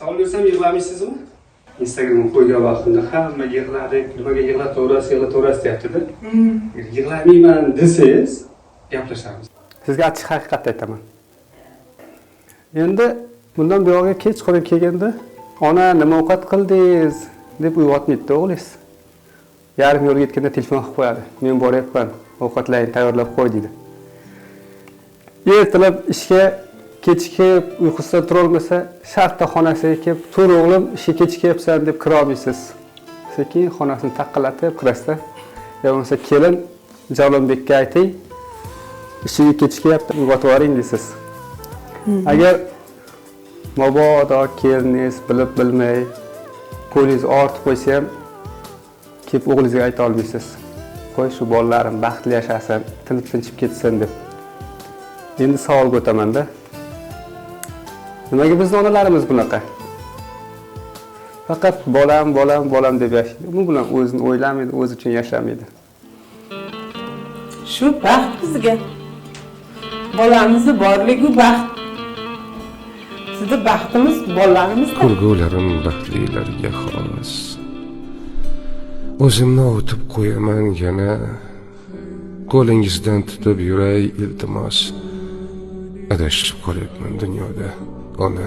savol bersam yig'lamaysizmi? Instagramga qo'ygan vaqtimda hamma yig'ladi, nimaga yig'lataverasiz deyapti-da. Yig'lamayman desangiz, gaplashamiz. Sizga achchiq haqiqatni aytaman. Endi bundan buyog'iga kechqurun kelganda, "Ona, nima ovqat qildingiz?" deb uyg'otmaydi o'g'lingiz. Yarim yo'lga yetganda telefon qilib qo'yadi. "Men boryapman, ovqatlarni tayyorlab qo'y" deydi. Ertalab ishga kechikib, uyqusidan tura olmasa, shartta xonasiga kelib, "Tur o'g'lim, ishga kechikyapsan" deb kira olmaysiz. Sekin xonasini taqillatib kirasiz. Ya bo'lmasa kelin Jalolbekka ayting, "Ishga kechikyapti, uyg'otib yuboring" deysiz. Agar mabodo keliningiz bilib bilmay qo'lingiz ortib qo'ysa ham, kelib o'g'lingizga ayta olmaysiz. "Qo'y, shu bolalarim baxtli yashasin, tinib tinchib ketsin" deb. Endi savolga o'taman-da. Nimaga bizning onalarimiz bunaqa? Faqat bolam deb yashaydi. Bu bilan o'zini o'ylamaydi, o'zi uchun yashamaydi. Shu baxt bizga. Bolamizni borligi baxt. Sizning baxtimiz bolalarimizda. Ko'rgularim baxtlilarga xos. O'zimni o'tib qo'yaman yana. Qo'lingizdan tutib yuray iltimos. Adashib qolyapman dunyoda, ona.